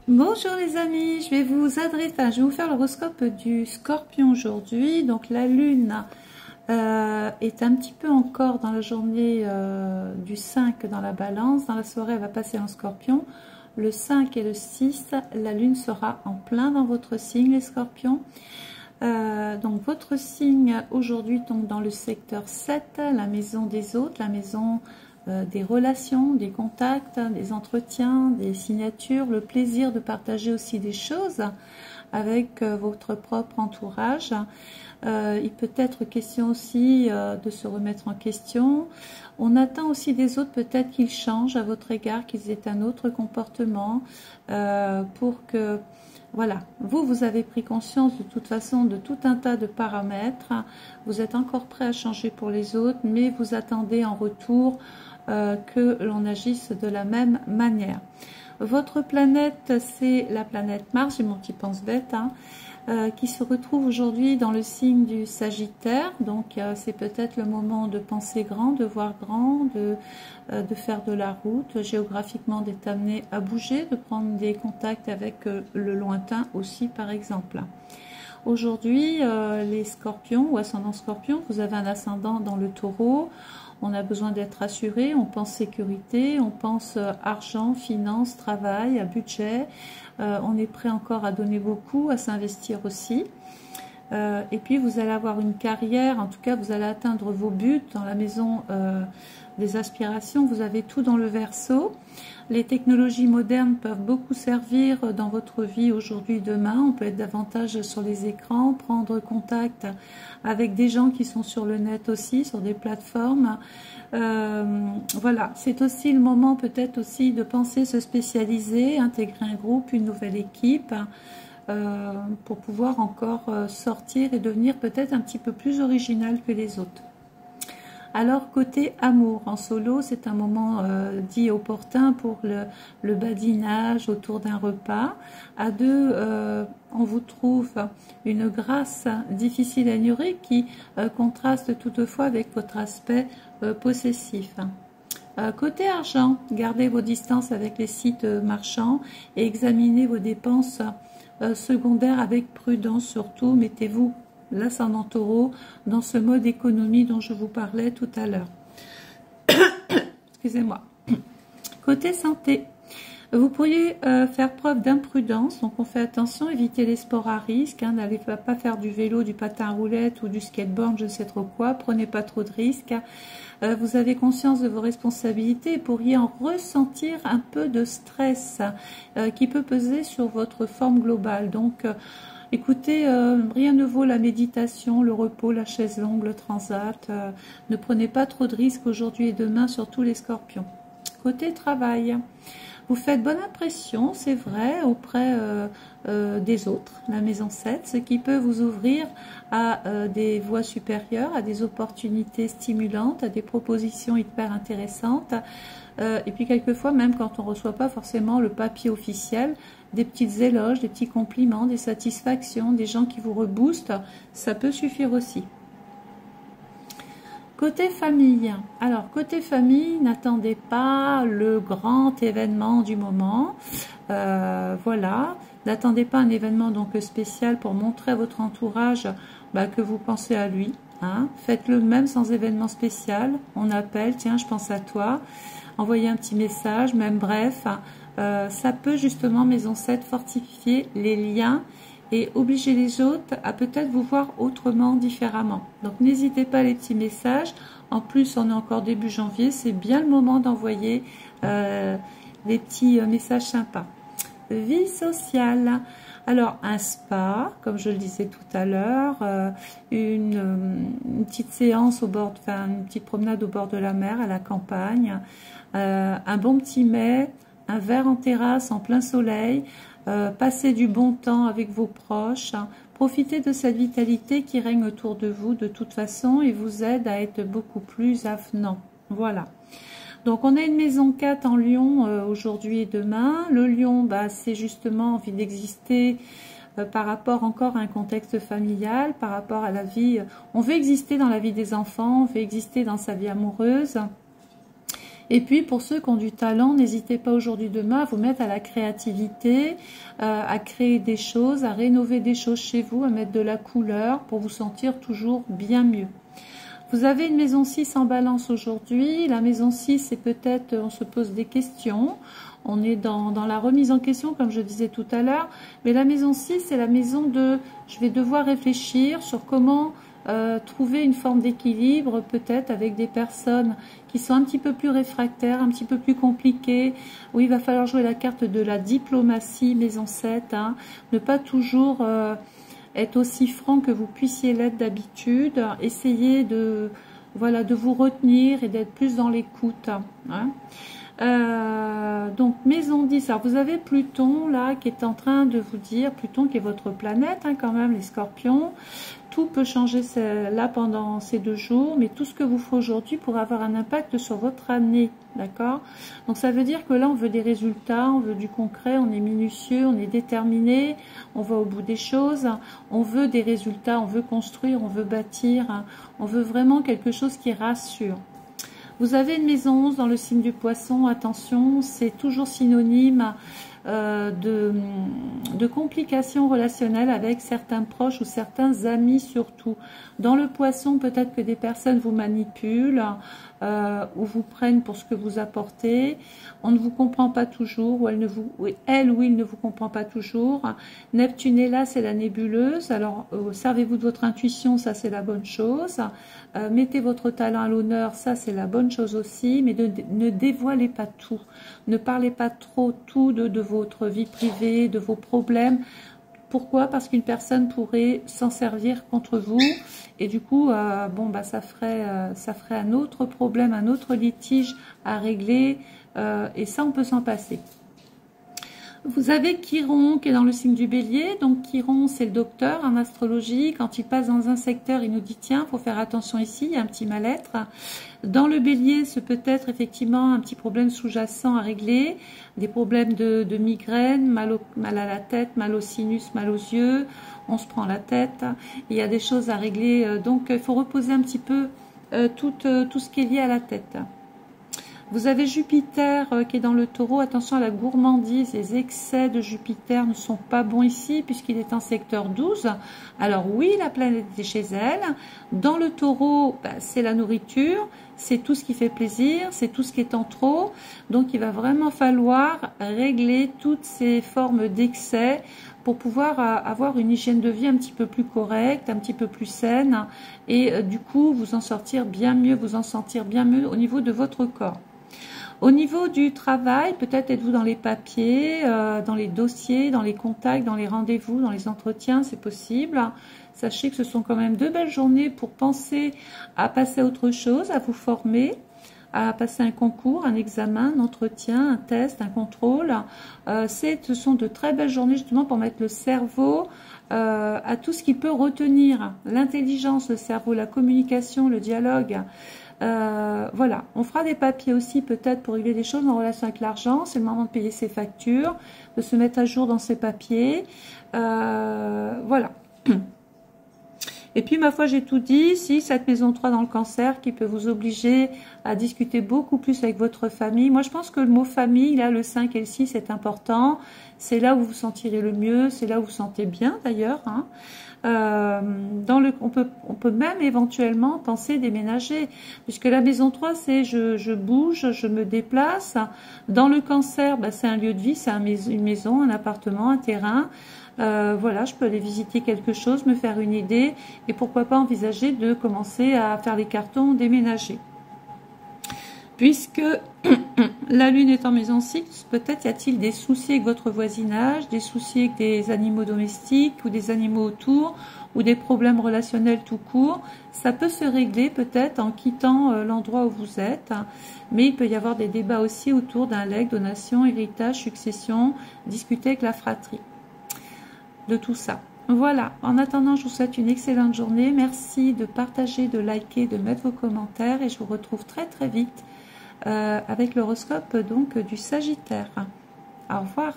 Bonjour les amis, je vais vous adresser, je vais vous faire l'horoscope du Scorpion aujourd'hui. Donc la lune est un petit peu encore dans la journée du 5 dans la balance. Dans la soirée, elle va passer en Scorpion. Le 5 et le 6, la lune sera en plein dans votre signe, les Scorpions. Donc votre signe aujourd'hui tombe dans le secteur 7, la maison des autres, la maison des relations, des contacts, des entretiens, des signatures, le plaisir de partager aussi des choses avec votre propre entourage. Il peut être question aussi de se remettre en question. On attend aussi des autres peut-être qu'ils changent à votre égard, qu'ils aient un autre comportement pour que... Voilà, vous avez pris conscience de toute façon de tout un tas de paramètres. Vous êtes encore prêt à changer pour les autres, mais vous attendez en retour que l'on agisse de la même manière. Votre planète, c'est la planète Mars, j'ai mon petit pense-bête, qui se retrouve aujourd'hui dans le signe du Sagittaire. Donc c'est peut-être le moment de penser grand, de voir grand, de faire de la route, géographiquement d'être amené à bouger, de prendre des contacts avec le lointain aussi par exemple. Aujourd'hui, les scorpions ou ascendant scorpion, vous avez un ascendant dans le taureau. On a besoin d'être assuré, on pense sécurité, on pense argent, finance, travail, budget. On est prêt encore à donner beaucoup, à s'investir aussi. Et puis vous allez avoir une carrière, en tout cas vous allez atteindre vos buts dans la maison des aspirations. Vous avez tout dans le Verseau. Les technologies modernes peuvent beaucoup servir dans votre vie aujourd'hui, demain. On peut être davantage sur les écrans, prendre contact avec des gens qui sont sur le net aussi, sur des plateformes. Voilà, c'est aussi le moment peut-être aussi de penser se spécialiser, intégrer un groupe, une nouvelle équipe, pour pouvoir encore sortir et devenir peut-être un petit peu plus original que les autres. Alors côté amour, en solo, c'est un moment dit opportun pour le badinage autour d'un repas. À deux, on vous trouve une grâce difficile à ignorer qui contraste toutefois avec votre aspect possessif. Côté argent, gardez vos distances avec les sites marchands et examinez vos dépenses secondaires avec prudence surtout. Mettez-vous l'ascendant taureau dans ce mode économie dont je vous parlais tout à l'heure. Excusez-moi. Côté santé, vous pourriez faire preuve d'imprudence, donc on fait attention, évitez les sports à risque, n'allez pas faire du vélo, du patin à roulette ou du skateboard, je ne sais trop quoi, prenez pas trop de risques. Vous avez conscience de vos responsabilités et pourriez en ressentir un peu de stress qui peut peser sur votre forme globale. Donc, écoutez, rien ne vaut la méditation, le repos, la chaise longue, le transat. Ne prenez pas trop de risques aujourd'hui et demain, surtout les scorpions. Côté travail, vous faites bonne impression, c'est vrai, auprès des autres, la maison 7, ce qui peut vous ouvrir à des voies supérieures, à des opportunités stimulantes, à des propositions hyper intéressantes. Et puis quelquefois, même quand on ne reçoit pas forcément le papier officiel, des petites éloges, des petits compliments, des satisfactions, des gens qui vous reboostent, ça peut suffire aussi. Côté famille, alors côté famille, n'attendez pas le grand événement du moment, voilà, n'attendez pas un événement donc spécial pour montrer à votre entourage que vous pensez à lui, faites-le même sans événement spécial, on appelle, tiens je pense à toi, envoyez un petit message, même bref, ça peut justement, maison 7, fortifier les liens et obliger les autres à peut-être vous voir autrement, différemment. Donc n'hésitez pas les petits messages. En plus, on est encore début janvier, c'est bien le moment d'envoyer des petits messages sympas. Vie sociale. Alors un spa, comme je le disais tout à l'heure, une petite séance au bord, une petite promenade au bord de la mer, à la campagne, un bon petit mets, un verre en terrasse en plein soleil, passez du bon temps avec vos proches, profitez de cette vitalité qui règne autour de vous de toute façon et vous aide à être beaucoup plus avenant. Voilà. Donc on a une maison 4 en Lion aujourd'hui et demain. Le Lion, c'est justement envie d'exister par rapport encore à un contexte familial, par rapport à la vie. On veut exister dans la vie des enfants, on veut exister dans sa vie amoureuse. Et puis pour ceux qui ont du talent, n'hésitez pas aujourd'hui demain à vous mettre à la créativité, à créer des choses, à rénover des choses chez vous, à mettre de la couleur pour vous sentir toujours bien mieux. Vous avez une maison 6 en balance aujourd'hui. La maison 6, c'est peut-être, on se pose des questions. On est dans la remise en question, comme je disais tout à l'heure. Mais la maison 6, c'est la maison de... Je vais devoir réfléchir sur comment trouver une forme d'équilibre, peut-être avec des personnes qui sont un petit peu plus réfractaires, un petit peu plus compliquées. Où il va falloir jouer la carte de la diplomatie, maison 7. Hein. Ne pas toujours... être aussi franc que vous puissiez l'être d'habitude, essayez de, voilà, de vous retenir et d'être plus dans l'écoute. Hein. Donc maison 10, alors vous avez Pluton là qui est en train de vous dire, Pluton qui est votre planète hein, quand même les scorpions, tout peut changer là pendant ces 2 jours, mais tout ce que vous ferez aujourd'hui pourra avoir un impact sur votre année, d'accord? Donc ça veut dire que là on veut des résultats, on veut du concret, on est minutieux, on est déterminé, on va au bout des choses, on veut des résultats, on veut construire, on veut bâtir, on veut vraiment quelque chose qui rassure. Vous avez une maison 11 dans le signe du poisson, attention, c'est toujours synonyme de complications relationnelles avec certains proches ou certains amis surtout. Dans le poisson, peut-être que des personnes vous manipulent ou vous prennent pour ce que vous apportez. On ne vous comprend pas toujours ou elle ou il ne vous comprend pas toujours. Neptune est là, c'est la nébuleuse. Alors, servez-vous de votre intuition, ça c'est la bonne chose. Mettez votre talent à l'honneur, ça c'est la bonne chose aussi. Mais ne dévoilez pas tout. Ne parlez pas trop tout de votre vie privée, de vos problèmes. Pourquoi? Parce qu'une personne pourrait s'en servir contre vous et du coup, bon, bah, ça ferait un autre problème, un autre litige à régler et ça, on peut s'en passer. Vous avez Chiron qui est dans le signe du Bélier. Donc Chiron, c'est le docteur en astrologie. Quand il passe dans un secteur, il nous dit tiens, il faut faire attention ici, il y a un petit mal-être. Dans le Bélier, ce peut être effectivement un petit problème sous-jacent à régler, des problèmes de migraine, mal à la tête, mal au sinus, mal aux yeux, on se prend la tête. Il y a des choses à régler, donc il faut reposer un petit peu tout ce qui est lié à la tête. Vous avez Jupiter qui est dans le Taureau. Attention à la gourmandise, les excès de Jupiter ne sont pas bons ici puisqu'il est en secteur 12. Alors oui, la planète est chez elle. Dans le Taureau, bah, c'est la nourriture, c'est tout ce qui fait plaisir, c'est tout ce qui est en trop. Donc il va vraiment falloir régler toutes ces formes d'excès pour pouvoir avoir une hygiène de vie un petit peu plus correcte, un petit peu plus saine et du coup vous en sortir bien mieux, vous en sentir bien mieux au niveau de votre corps. Au niveau du travail, peut-être êtes-vous dans les papiers, dans les dossiers, dans les contacts, dans les rendez-vous, dans les entretiens, c'est possible. Sachez que ce sont quand même 2 belles journées pour penser à passer à autre chose, à vous former, à passer un concours, un examen, un entretien, un test, un contrôle. Ce sont de très belles journées justement pour mettre le cerveau à tout ce qui peut retenir l'intelligence, le cerveau, la communication, le dialogue. Voilà, on fera des papiers aussi peut-être pour régler des choses en relation avec l'argent. C'est le moment de payer ses factures, de se mettre à jour dans ses papiers. Voilà. Et puis, ma foi, j'ai tout dit. Si cette maison 3 dans le cancer qui peut vous obliger à discuter beaucoup plus avec votre famille. Moi, je pense que le mot famille, là, le 5 et le 6, est important. C'est là où vous vous sentirez le mieux. C'est là où vous vous sentez bien, d'ailleurs. Hein. On peut même éventuellement penser déménager. Puisque la maison 3, c'est je bouge, je me déplace. Dans le cancer, bah, c'est un lieu de vie, c'est une maison, un appartement, un terrain. Voilà, je peux aller visiter quelque chose, me faire une idée et pourquoi pas envisager de commencer à faire les cartons, déménager. Puisque la lune est en maison 6, peut-être y a-t-il des soucis avec votre voisinage, des soucis avec des animaux domestiques ou des animaux autour ou des problèmes relationnels tout court. Ça peut se régler peut-être en quittant l'endroit où vous êtes, mais il peut y avoir des débats aussi autour d'un legs, donation, héritage, succession, discuter avec la fratrie. De tout ça. Voilà, en attendant, je vous souhaite une excellente journée. Merci de partager, de liker, de mettre vos commentaires et je vous retrouve très très vite avec l'horoscope donc du Sagittaire. Au revoir.